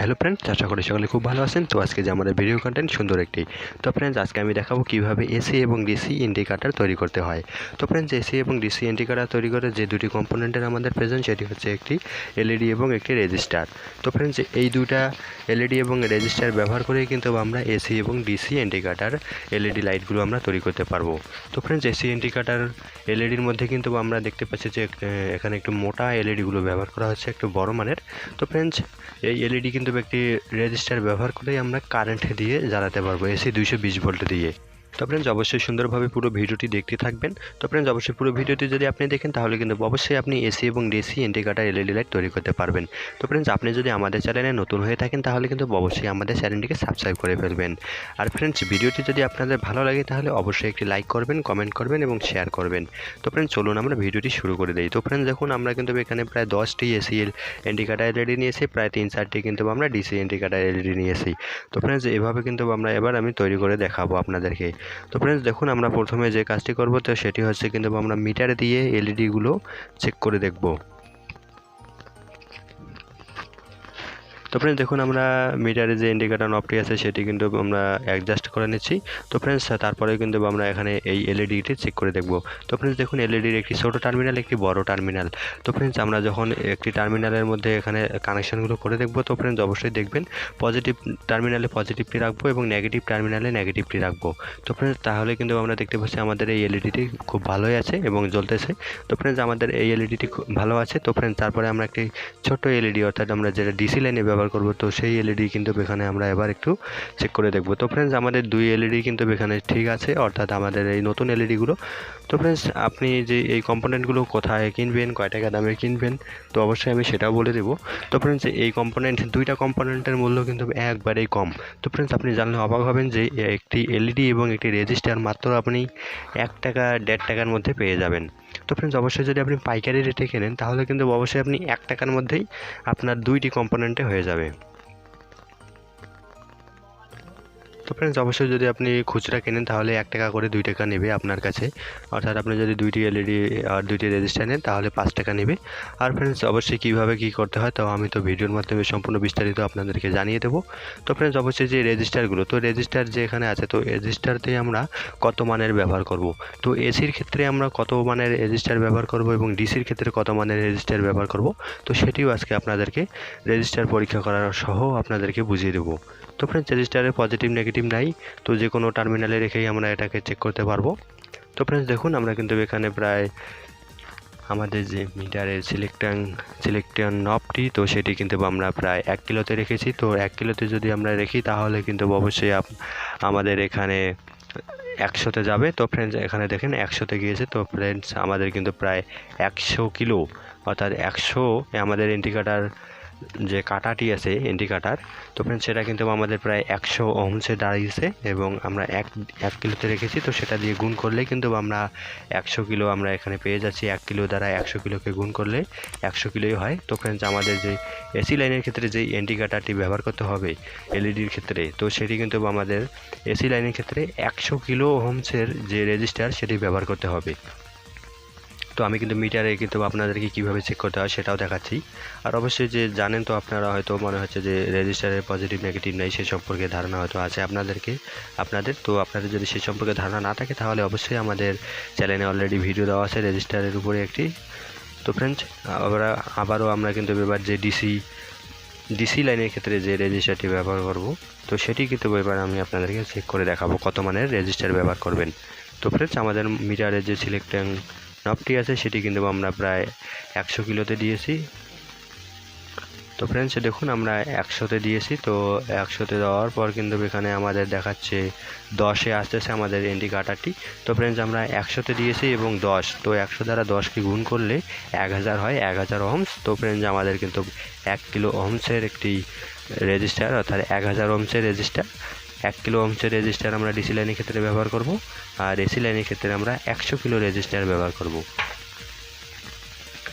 Hello friends, আশা করি সকলে খুব ভালো আছেন। তো আজকে যে আমাদের ভিডিও কন্টেন্ট সুন্দর একটি। তো ফ্রেন্ডস, আজকে আমি দেখাবো কিভাবে এসি এবং ডিসি ইন্ডিকেটর তৈরি করতে হয়। তো ফ্রেন্ডস, এসি এবং ডিসি ইন্ডিকেটর তৈরি করে যে দুটি কম্পোনেন্টের আমাদের প্রয়োজন সেটি হচ্ছে একটি এলইডি এবং একটি রেজিস্টার। তো ফ্রেন্ডস, এই দুইটা এলইডি এবং রেজিস্টার ব্যবহার করেই কিন্তু আমরা এসি এবং ডিসি ইন্ডিকেটর এলইডি লাইটগুলো আমরা তৈরি করতে পারবো। তো ফ্রেন্ডস, এসি ইন্ডিকেটর এলইডির মধ্যে কিন্তু আমরা দেখতে পাচ্ছি যে এখানে একটু মোটা এলইডিগুলো ব্যবহার করা হচ্ছে, একটু বড় মানের। তো ফ্রেন্ডস, এই এলইডি কিন্তু একটি রেজিস্টার ব্যবহার করেই আমরা কারেন্ট দিয়ে জ্বালাতে পারবো, এসি 220 ভোল্ট দিয়ে। তো ফ্রেন্ডস, অবশ্যই সুন্দরভাবে পুরো ভিডিওটি দেখতে থাকবেন। তো ফ্রেন্ডস, অবশ্যই পুরো ভিডিওটি যদি আপনি দেখেন তাহলে কিন্তু অবশ্যই আপনি এসি এবং ডিসি ইন্ডিকেটর এলইডি লাইট তৈরি করতে পারবেন। তো ফ্রেন্ডস, আপনি যদি আমাদের চ্যানেলে নতুন হয়ে থাকেন তাহলে কিন্তু অবশ্যই আমাদের চ্যানেলটিকে সাবস্ক্রাইব করে ফেলবেন। আর ফ্রেন্ডস, ভিডিওটি যদি আপনাদের ভালো লাগে তাহলে অবশ্যই একটি লাইক করবেন, কমেন্ট করবেন এবং শেয়ার করবেন। তো ফ্রেন্ডস, চলুন আমরা ভিডিওটি শুরু করে দিই। তো ফ্রেন্ডস, দেখুন আমরা কিন্তু এখানে প্রায় 10টি এসি ইন্ডিকেটর এলইডি নিয়েছি, প্রায় 3-4টি কিন্তু আমরা ডিসি ইন্ডিকেটর এলইডি নিয়েছি। তো ফ্রেন্ডস, এভাবে কিন্তু এবার আমি তৈরি করে দেখাবো আপনাদেরকে। তো ফ্রেন্ডস, দেখুন আমরা প্রথমে যে কাজটি করব তো সেটি হচ্ছে কিন্তু আমরা মিটার দিয়ে এলইডিগুলো চেক করে দেখব। তো ফ্রেন্ডস, দেখুন আমরা মিটারে যে ইন্ডিকেটর নবটি আছে সেটি কিন্তু আমরা অ্যাডজাস্ট করে নিচ্ছি। তো ফ্রেন্ডস, তারপরে কিন্তু আমরা এখানে এই এলইডিটি চেক করে দেখব। তো ফ্রেন্ডস, দেখুন এলইডির একটি ছোট টার্মিনাল, একটি বড় টার্মিনাল। তো ফ্রেন্ডস, আমরা যখন একটি টার্মিনালের মধ্যে এখানে কানেকশনগুলো করে দেখব তো ফ্রেন্ডস, অবশ্যই দেখবেন পজিটিভ টার্মিনালে পজিটিভটি রাখবো এবং নেগেটিভ টার্মিনালে নেগেটিভটি রাখবো। তো ফ্রেন্ডস, তাহলে কিন্তু আমরা দেখতে পাচ্ছি আমাদের এই এলইডিটি খুব ভালোই আছে এবং জ্বলতেছে। তো ফ্রেন্ডস, আমাদের এই এলইডিটি খুব ভালো আছে। তো ফ্রেন্ডস, তারপরে আমরা একটি ছোট এলইডি অর্থাৎ আমরা যেটা ডিসি লাইনে ব্যবহার করব তো সেই এলইডি কিন্তু এখানে আমরা এবার একটু চেক করে দেখব। তো ফ্রেন্ডস, আমাদের দুই এলইডি কিন্তু এখানে ঠিক আছে, অর্থাৎ আমাদের এই নতুন এলইডিগুলো। তো ফ্রেন্ডস, আপনি যে এই কম্পোনেন্টগুলো কোথায় কিনবেন, কয় টাকা দামে কিনবেন, তো অবশ্যই আমি সেটাও বলে দেবো। তো ফ্রেন্ডস, এই দুইটা কম্পোনেন্টের মূল্য কিন্তু একবারেই কম। তো ফ্রেন্ডস, আপনি জানলে অবাক হবেন যে একটি এলইডি এবং একটি রেজিস্টার মাত্র আপনি 1 টাকা 1.5 টাকার মধ্যে পেয়ে যাবেন। তো ফ্রেন্ডস, অবশ্যই যদি আপনি পাইকারি রেটে কেনেন তাহলে কিন্তু অবশ্যই আপনি 1 টাকার মধ্যেই আপনার দুইটি কম্পোনেন্টে হয়ে যাবে। তো ফ্রেন্ডস, অবশ্যই যদি আপনি খুচরা কেনেন তাহলে 1 টাকা করে 2 টাকা নেবে আপনার কাছে, অর্থাৎ আপনি যদি দুইটি এলইডি আর দুইটি রেজিস্টার নেন তাহলে 5 টাকা নেবে। আর ফ্রেন্ডস, অবশ্যই কীভাবে কী করতে হয় তো আমি তো ভিডিওর মাধ্যমে সম্পূর্ণ বিস্তারিত আপনাদেরকে জানিয়ে দেবো। তো ফ্রেন্ডস, অবশ্যই যে রেজিস্টারগুলো তো রেজিস্টার যে এখানে আছে তো রেজিস্টারতে আমরা কত মানের ব্যবহার করব। তো এসির ক্ষেত্রে আমরা কত মানের রেজিস্টার ব্যবহার করব এবং ডিসির ক্ষেত্রে কত মানের রেজিস্টার ব্যবহার করব, তো সেটিও আজকে আপনাদেরকে রেজিস্টার পরীক্ষা করার সহ আপনাদেরকে বুঝিয়ে দেবো। তো ফ্রেন্ডস, রেজিস্টারে পজিটিভ নেগেটিভ নাই, তো যে কোনো টার্মিনালে রেখেই আমরা এটাকে চেক করতে পারবো। তো ফ্রেন্ডস, দেখুন আমরা কিন্তু এখানে প্রায় আমাদের যে মিটারের সিলেকশন নবটি তো সেটি কিন্তু আমরা প্রায় 1 কিলোতে রেখেছি। তো 1 কিলোতে যদি আমরা রেখি তাহলে কিন্তু অবশ্যই আমাদের এখানে 100তে যাবে। তো ফ্রেন্ডস, এখানে দেখেন 100তে গিয়েছে। তো ফ্রেন্ডস, আমাদের কিন্তু প্রায় 100 কিলো অর্থাৎ 100 আমাদের ইন্ডিকেটার যে কাটাটি আছে ইন্ডিকেটার, তো ফ্রেন্ডস সেটা কিন্তু আমাদের প্রায় 100 ওহমসে দাঁড়িয়েছে এবং আমরা এক কিলোতে রেখেছি। তো সেটা দিয়ে গুণ করলে কিন্তু আমরা 100 কিলো আমরা এখানে পেয়ে যাচ্ছি। 1 কিলো দ্বারা 100 কিলোকে গুণ করলে 100 কিলোই হয়। তো ফ্রেন্ডস, আমাদের যে এসি লাইনের ক্ষেত্রে যে ইন্ডিকেটারটি ব্যবহার করতে হবে এলইডির ক্ষেত্রে তো সেটি কিন্তু আমাদের এসি লাইনের ক্ষেত্রে 100 কিলো ওহমসের যে রেজিস্টার সেটি ব্যবহার করতে হবে। তো আমি কিন্তু মিটারে কিন্তু আপনাদেরকে কীভাবে চেক করতে হয় সেটাও দেখাচ্ছি। আর অবশ্যই যে জানেন তো আপনারা হয়তো মনে হচ্ছে যে রেজিস্টারের পজিটিভ নেগেটিভ নেই, সে সম্পর্কে ধারণা হয়তো আছে আপনাদের তো আপনাদের যদি সে সম্পর্কে ধারণা না থাকে তাহলে অবশ্যই আমাদের চ্যানেলে অলরেডি ভিডিও দেওয়া আছে রেজিস্টারের উপরে একটি। তো ফ্রেন্ডস, আবারও আমরা কিন্তু এবার যে ডিসি লাইনের ক্ষেত্রে যে রেজিস্টারটি ব্যবহার করব তো সেটি কিন্তু এবার আমি আপনাদেরকে চেক করে দেখাবো কত মানের রেজিস্টার ব্যবহার করবেন। তো ফ্রেন্ডস, আমাদের মিটারের যে সিলেক্টিং নবটি আছে সেটি কিন্তু আমরা প্রায় 100 কিলোতে দিয়েছি। তো ফ্রেন্ডস, দেখুন আমরা 100তে দিয়েছি। তো 100তে দেওয়ার পর কিন্তু এখানে আমাদের দেখাচ্ছে 10-এ আসতেছে আমাদের ইন্ডিকেটারটি। তো ফ্রেন্ডস, আমরা 100তে দিয়েছি এবং 10, তো 100 দ্বারা 10কে গুণ করলে 1000 হয়, 1000 ওহমস। তো ফ্রেন্ডস, আমাদের কিন্তু 1 কিলো ওহমসের একটি রেজিস্টার অর্থাৎ 1000 ওহমসের রেজিস্টার 1 কিলো ওহমসের রেজিস্টার আমরা ডিসি লাইনের ক্ষেত্রে ব্যবহার করব, আর এসি লাইনের ক্ষেত্রে আমরা 100 কিলো রেজিস্টার ব্যবহার করব।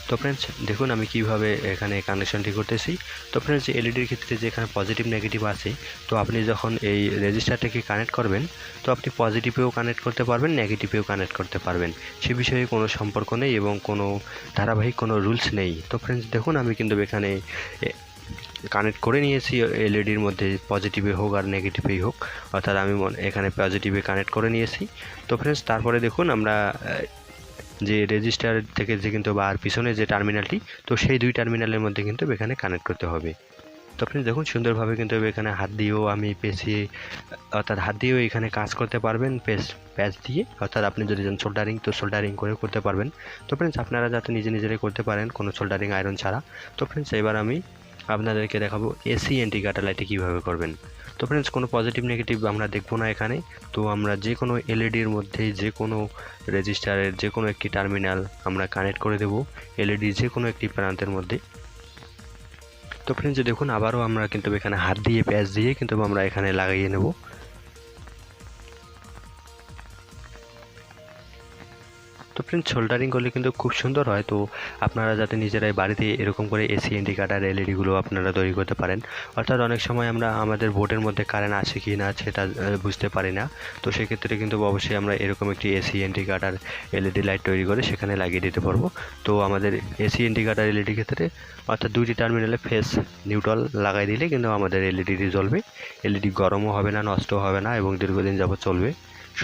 তো ফ্রেন্ডস, দেখুন আমি কিভাবে এখানে কানেকশনটি করতেছি। তো ফ্রেন্ডস, এলইডির ক্ষেত্রে যে এখানে পজিটিভ নেগেটিভ আছে তো আপনি যখন এই রেজিস্টারটাকে কানেক্ট করবেন তো আপনি পজিটিভেও কানেক্ট করতে পারবেন, নেগেটিভেও কানেক্ট করতে পারবেন, সে বিষয়ে কোনো সম্পর্ক নেই এবং কোনো ধারাবাহিক কোনো রুলস নেই। তো ফ্রেন্ডস, দেখুন আমি কিন্তু এখানে কানেক্ট করে নিয়েছি এলইডির মধ্যে, পজিটিভে হোক আর নেগেটিভেই হোক, অর্থাৎ আমি এখানে পজিটিভে কানেক্ট করে নিয়েছি। তো ফ্রেন্ডস তারপরে দেখুন আমরা যে রেজিস্টার থেকে যে কিন্তু বা আর পিছনে যে টার্মিনালটি, তো সেই দুই টার্মিনালের মধ্যে কিন্তু এখানে কানেক্ট করতে হবে। তো আপনি দেখুন সুন্দরভাবে কিন্তু এখানে হাত দিয়েও আমি পেঁচিয়ে, অর্থাৎ হাত দিয়েও এখানে কাজ করতে পারবেন প্যাচ দিয়ে, অর্থাৎ আপনি যদি যান সোল্ডারিং তো সোল্ডারিং করে করতে পারবেন। তো ফ্রেন্ডস আপনারা যাতে নিজেরাই করতে পারেন কোনো সোল্ডারিং আয়রন ছাড়া। তো ফ্রেন্ডস এবার আমি আপনাদেরকে দেখাবো এসি অ্যান্টিকাটার লাইটে কীভাবে করবেন। তো ফ্রেন্ডস কোনো পজিটিভ নেগেটিভ আমরা দেখবো না এখানে। তো আমরা যে কোনো এলইডির মধ্যে যে কোনো রেজিস্টারের যে কোনো একটি টার্মিনাল আমরা কানেক্ট করে দেবো এলইডির যে কোনো একটি প্রান্তের মধ্যে। তো ফ্রেন্ডস দেখুন আবারও আমরা কিন্তু এখানে হাত দিয়ে প্যাচ দিয়ে কিন্তু আমরা এখানে লাগিয়ে নেব। তো ফ্রেন্ডস সোল্ডারিং করলে কিন্তু খুব সুন্দর হয়। তো আপনারা যাতে নিজেরাই বাড়িতে এরকম করে এসি ইন্ডিকেটার এলইডিগুলো আপনারা তৈরি করতে পারেন। অর্থাৎ অনেক সময় আমরা আমাদের বোর্ডের মধ্যে কারেন্ট আসে কি না সেটা বুঝতে পারি না। তো সেক্ষেত্রে কিন্তু অবশ্যই আমরা এরকম একটি এসি ইন্ডিকেটার এলইডি লাইট তৈরি করে সেখানে লাগিয়ে দিতে পারবো। তো আমাদের এসি ইন্ডিকেটার এলইডি ক্ষেত্রে অর্থাৎ দুইটি টার্মিনালে ফেস নিউট্রাল লাগাই দিলে কিন্তু আমাদের এলইডিটি জ্বলবে। এলইডি গরমও হবে না, নষ্ট হবে না এবং দীর্ঘদিন যাবত চলবে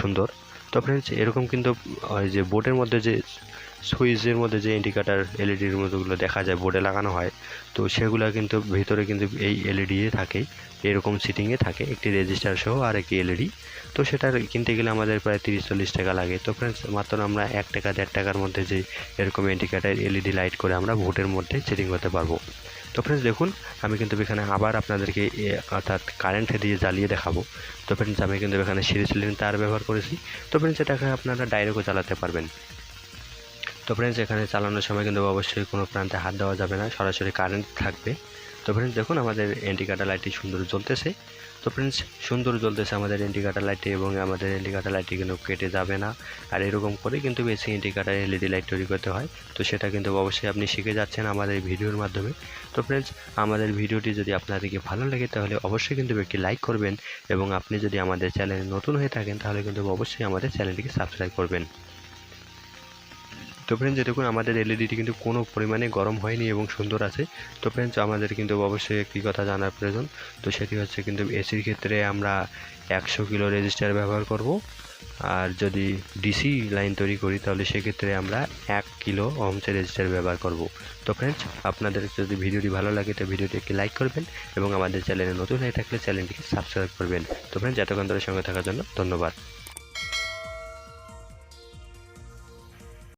সুন্দর। তো ফ্রেন্ডস এরকম কিন্তু ওই যে বোর্ডের মধ্যে যে সুইচের মধ্যে যে ইন্ডিকেটার এলইডির মতোগুলো দেখা যায় বোর্ডে লাগানো হয়, তো সেগুলো কিন্তু ভিতরে কিন্তু এই এলইডি থাকে, এরকম সিটিংয়ে থাকে একটি রেজিস্টার সহ আর একটি এলইডি। তো সেটা কিনতে গেলে আমাদের প্রায় 30-40 টাকা লাগে। তো ফ্রেন্ডস মাত্র আমরা 1 টাকা 1.5 টাকার মধ্যে যে এরকম ইন্ডিকেটার এলইডি লাইট করে আমরা বোর্ডের মধ্যে সেটিং করতে পারবো। তো ফ্রেন্ডস দেখুন আমি কিন্তু এখানে আবার আপনাদেরকে অর্থাৎ কারেন্ট দিয়ে জ্বালিয়ে দেখাবো। তো ফ্রেন্ডস আমি কিন্তু এখানে সিরিজ লাইন তার ব্যবহার করেছি। তো ফ্রেন্ডস এটাকে আপনারা ডাইরেক্টও চালাতে পারবেন। তো ফ্রেন্ডস এখানে চালানোর সময় কিন্তু অবশ্যই কোনো প্রান্তে হাত দেওয়া যাবে না, সরাসরি কারেন্ট থাকবে। তো ফ্রেন্ডস দেখুন আমাদের ইন্ডিকেটার লাইটটি সুন্দর জ্বলতেছে। তো ফ্রেন্ডস সুন্দর জ্বলতেছে আমাদের ইন্ডিকেটার লাইটটি এবং আমাদের ইন্ডিকেটার লাইটটি কিন্তু কেটে যাবে না। আর এরকম করে কিন্তু বেশি ইন্ডিকেটার এলইডি লাইট তৈরি করতে হয়। তো সেটা কিন্তু অবশ্যই আপনি শিখে যাচ্ছেন আমাদের ভিডিওর মাধ্যমে। তো ফ্রেন্ডস আমাদের ভিডিওটি যদি আপনাদেরকে ভালো লাগে তাহলে অবশ্যই কিন্তু একটি লাইক করবেন এবং আপনি যদি আমাদের চ্যানেলে নতুন হয়ে থাকেন তাহলে কিন্তু অবশ্যই আমাদের চ্যানেলটিকে সাবস্ক্রাইব করবেন। তো ফ্রেন্ডস দেখুন আমাদের এলইডিটি কিন্তু কোনো পরিমাণে গরম হয়নি এবং সুন্দর আছে। তো ফ্রেন্ডস আমাদের কিন্তু অবশ্যই একটি কথা জানার প্রয়োজন, তো সেটি হচ্ছে কিন্তু এসির ক্ষেত্রে আমরা 100 কিলো রেজিস্টার ব্যবহার করব, আর যদি ডিসি লাইন তৈরি করি তাহলে সেক্ষেত্রে আমরা 1 কিলো ওহমসের রেজিস্টার ব্যবহার করব। তো ফ্রেন্ডস আপনাদের যদি ভিডিওটি ভালো লাগে তো ভিডিওটি একটি লাইক করবেন এবং আমাদের চ্যানেলে নতুন হয়ে থাকলে চ্যানেলটিকে সাবস্ক্রাইব করবেন। তো ফ্রেন্ডস এতক্ষণ ধরে সঙ্গে থাকার জন্য ধন্যবাদ।